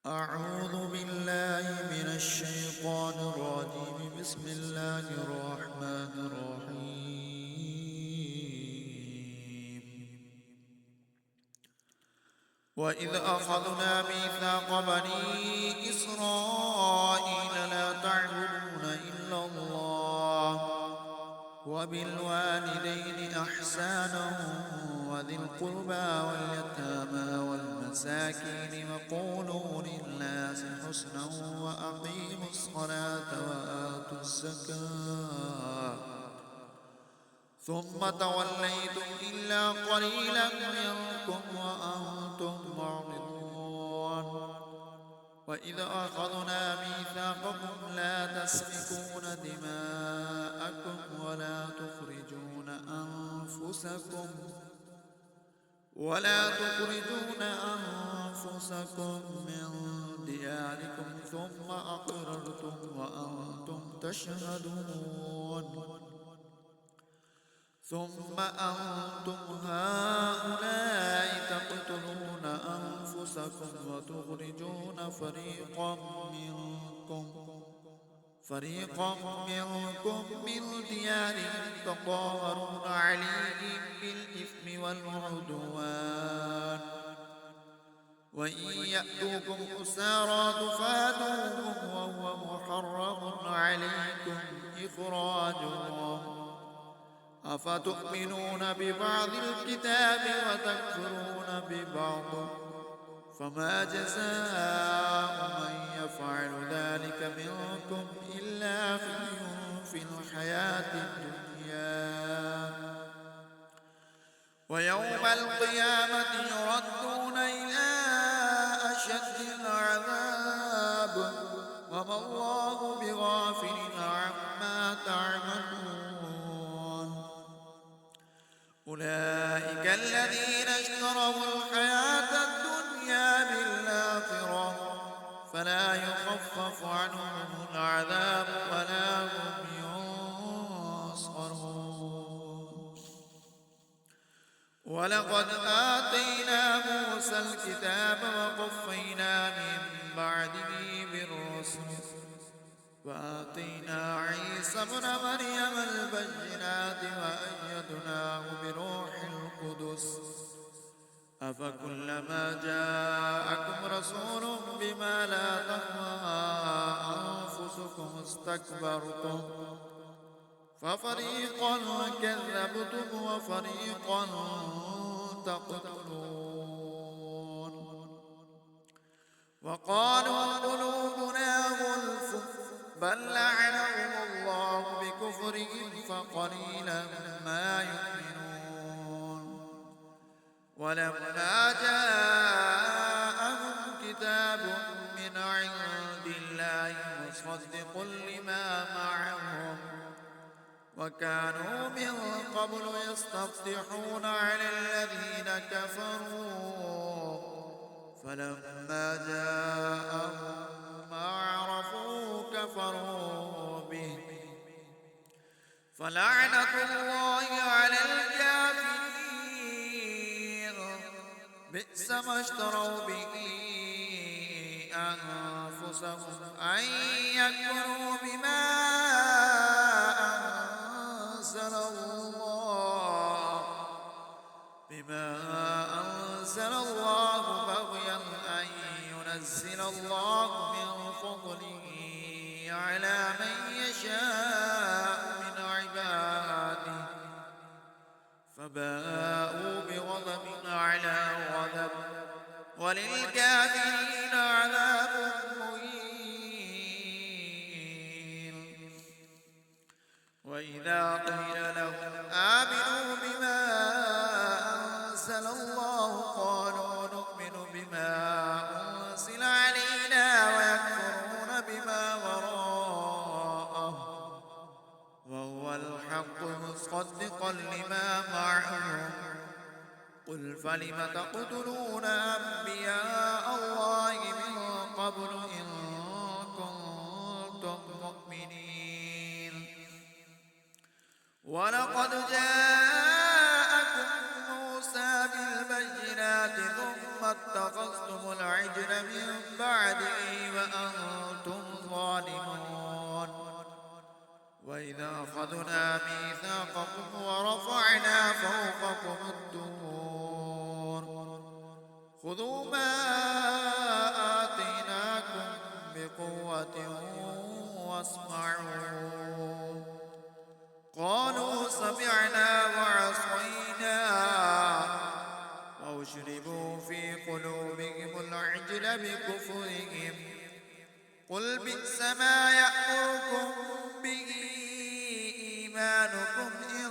أعوذ بالله من الشيطان الرجيم. بسم الله الرحمن الرحيم. وإذ أخذنا ميثاق بني إسرائيل لا تعبدون إلا الله وبالوالدين إحسانا وذي القربى واليتامى والمساكين وقولوا للناس حسنا وأقيموا الصلاة وآتوا الزكاة ثم توليتم إلا قليلا منكم وأنتم معرضون. وإذ أخذنا ميثاقكم لا تسفكون دماءكم ولا تخرجون أنفسكم من دياركم ثم أقررتم وأنتم تشهدون. ثم أنتم هؤلاء تقتلون أنفسكم وتخرجون فريقا منكم من ديارهم تظاهرون عليهم بالإثم والعدوان وإن يأتوكم أسارى تفادوهم وهو محرم عليكم إخراجهم. أفتؤمنون ببعض الكتاب وتكفرون ببعض فما جزاء من يفعل ذلك منكم إلا خزي في الحياة الدنيا ويوم القيامة يردون إلى أشد العذاب وما الله بغافل عما تعملون. أولئك الذين اشتروا الحياة الدنيا بالآخرة فلا يخفف عنهم العذاب ولا هم ينصرون. ولقد آتينا موسى الكتاب وقفينا من بعده بالرسل وآتينا عيسى ابن مريم البينات وأيدناه بروح القدس. أفكلما جاءكم رسول بما لا تهوى أنفسكم استكبرتم ففريقا كذبتم وفريقا تقتلون. وقالوا قلوبنا غلف بل لعنهم الله بكفرهم فقليلا ما يؤمنون. ولما جاءهم كتاب من عند الله مصدق لما معهم وكانوا من قبل يستفتحون على الذين كفروا فلما جاءهم ما عرفوا كفروا به فلعنة الله على الكافرين. بئس ما اشتروا به أنفسهم أن يكفروا بما أنزل الله بغيا أن ينزل الله من فضله على من يشاء من عباده فباءوا بغضب على غضب وللكافرين عذاب مهين. وإذا قيل لهم آمنوا بما أنزل الله قالوا نؤمن بما أنزل علينا ويكفرون بما وراءه وهو الحق مصدقا لما معهم. قل فلم تقتلون أنبياء الله من قبل إن كنتم مؤمنين. ولقد جاءكم موسى بالبينات ثم اتخذتم العجل من من بعده وأنتم ظالمون وإذا أخذنا ميثاقكم ورفعنا فوقكم الطور خذوا ما آتيناكم بقوة واسمعوا قالوا سمعنا وعصينا وأشربوا في قلوبهم العجل بكفرهم قل بئس ما يأمركم به إيمانكم إن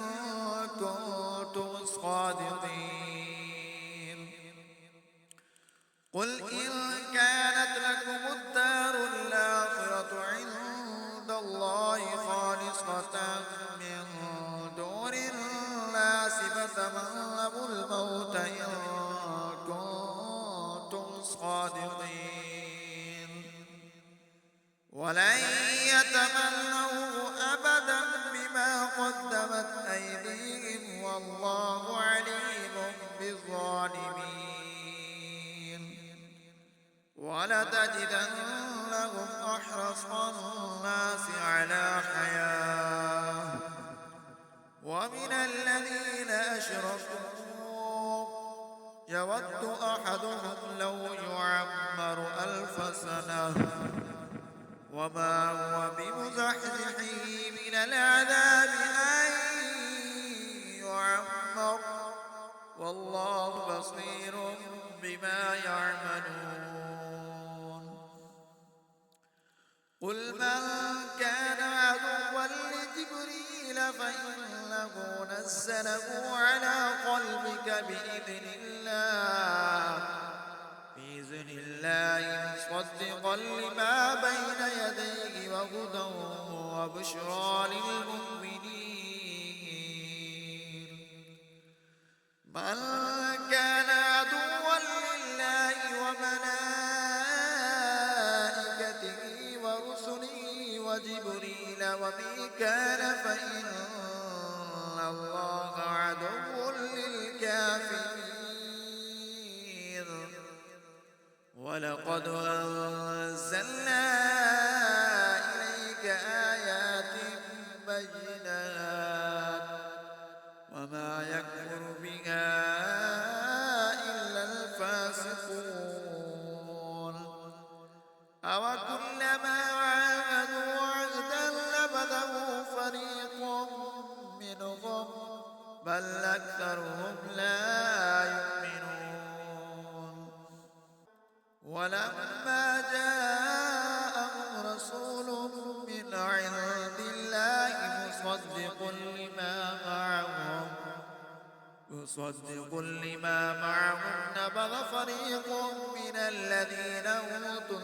كنتم صادقين قل إن كانت لكم الدار الآخرة عند الله خالصة من دون الناس فتمنوا الموت إن كنتم صادقين ولن يتمنوه أبدا بما قدمت أيديهم والله عليم بالظالمين ولتجدنهم أحرص الناس على حياة ومن الذين أشركوا يود أحدهم لو يعمر 1000 سنة وما هو بمزحزحه من العذاب أن يعمر والله بصير بما يعملون قل من كان عدوا لجبريل فإنه نزله على قلبك بإذن الله مصدقا لما بين يديه وهدى وبشرى للمؤمنين من كان عدوا لله وملائكته ورسله وجبريل وميكال فإن الله عدو للكافرين ولقد أنزلنا إليك آيات بينات وما يكفر بها إلا الفاسقون أوكلما عاهدوا عهدا نبذه فريق منهم بل أكثرهم لا يؤمنون ولما جاءهم رسول من عند الله مصدق لما معهم نبذ فريق من الذين أوتوا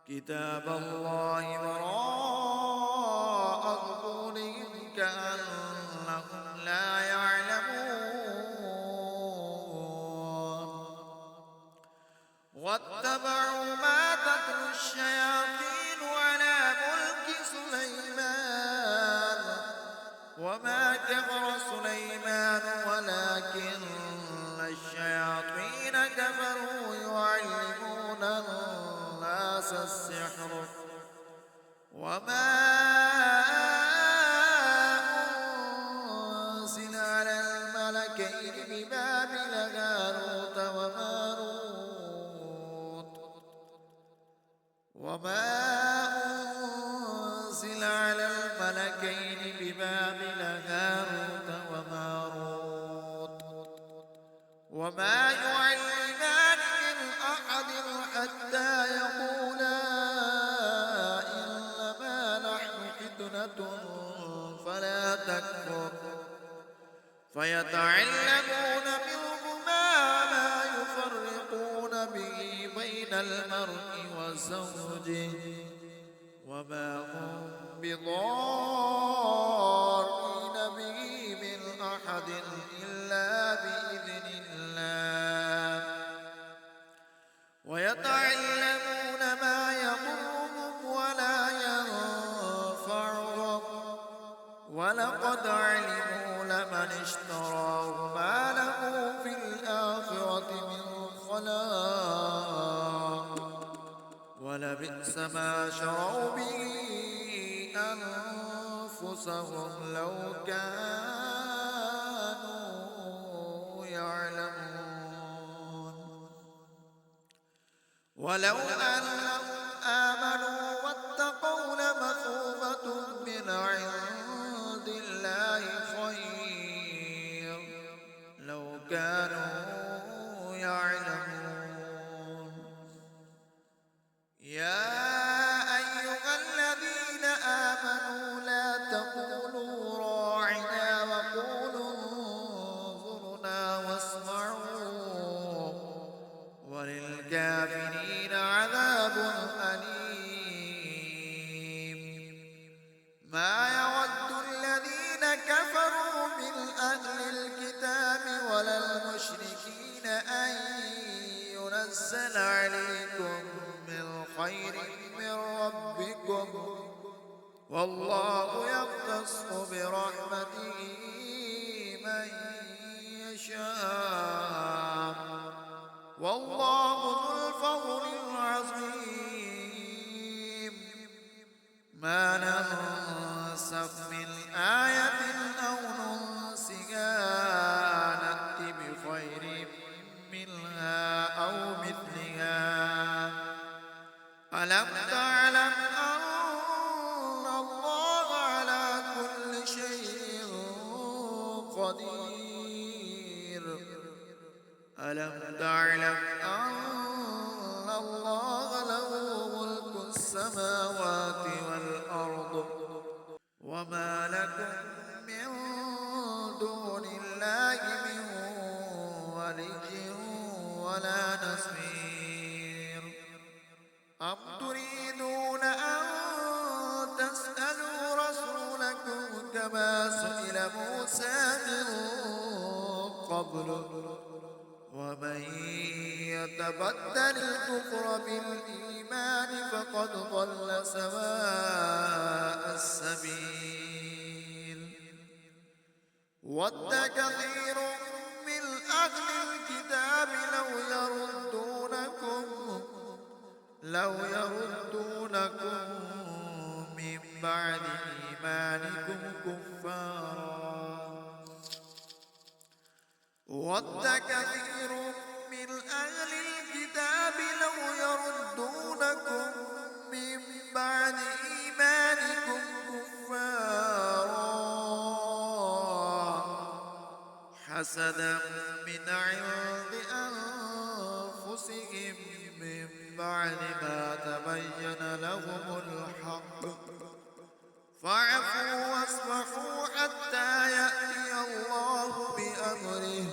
كتاب الله وراء ظهورهم كأنهم لا يعلمون واتبعوا ما تتلو الشياطين على ملك سليمان وما كفر سليمان ولكن الشياطين كفروا يعلمون الناس السحر وما أنزل على الملكين ببابل هاروت وماروت وما يعلمان من أحد حتى يقولا إنما نحن فتنة فلا تكفر فيتعلمون منهما ما يفرقون به بين المرء وزوجه وما هم بضارين به من أحد إلا بإذن الله ويتعلمون ما يضرهم ولا ينفعهم ولقد علموا لمن اشتراه ما له في الآخرة من الطلاق ولبئس ما شروا به أنفسهم لو كانوا يعلمون ولو أنهم آمنوا واتقوا لمثوبة من عند الله خير لو كانوا يعلمون يا أيها الذين آمنوا لا تقولوا راعنا وقولوا انظرنا واسمعوا وللكافرين عذاب أليم ما يود الذين كفروا من أهل الكتاب ولا المشركين أن ينزل عليكم من خير من ربكم والله يختص برحمته من يشاء والله ذو الفضل العظيم ما ننسخ من آية أو ننسها نأت بخير منها أو مثلها ألم تعلم أن الله على كل شيء قدير ألم تعلم أن الله له ملك السماوات والأرض وما لكم من دون الله من ولي ولا نصير أم تريدون أن تسألوا رسولكم كما سئل موسى من قبل ومن يتبدل الكفر بالإيمان فقد ضل سواء السبيل ود كثير من أهل الكتاب لو يردونكم من بعد إيمانكم كفارا ود كثير من أهل الكتاب لو يردونكم من بعد إيمانكم كفارا حسدا من عند أنفسهم من بعد ما تبين لهم الحق فاعفوا واصفحوا حتى يأتي الله بأمره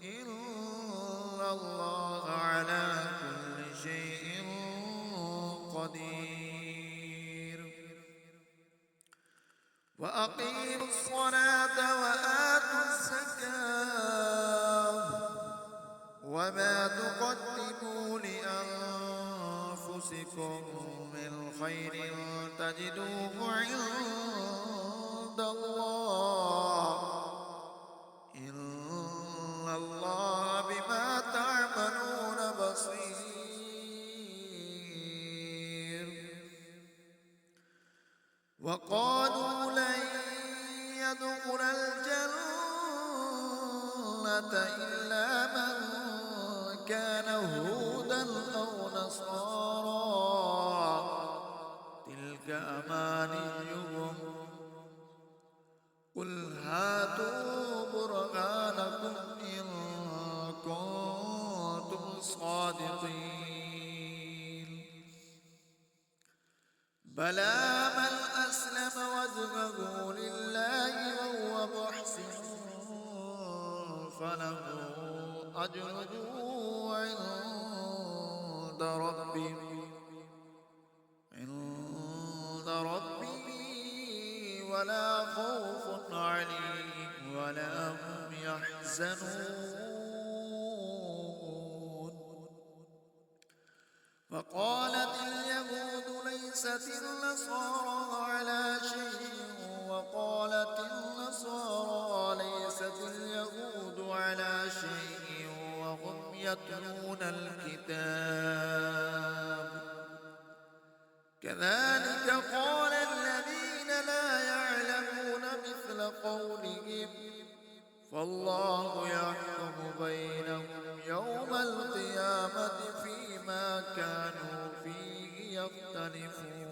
إن الله على كل شيء قدير وأقيموا الصلاة وآتوا الزكاة وما تقدموا لأنفسكم من خير تجدوه عند الله إن الله بما تعملون بصير وقالوا لن يدخل الجنة إلا من كان هودا أو نصارى تلك أمانيهم قل هاتوا برهانكم إن كنتم صادقين بلى من أسلم وجهه لله وهو محسن فله أجره عند ربه ولا خوف عليهم ولا هم يحزنون وقالت اليهود ليست النصارى على شيء وقالت النصارى ليست اليهود على شيء وهم يتلون الكتاب كذلك قال الذين لا يعلمون مثل قولهم فالله يحكم بينهم يوم القيامة فيما كانوا فيه يختلفون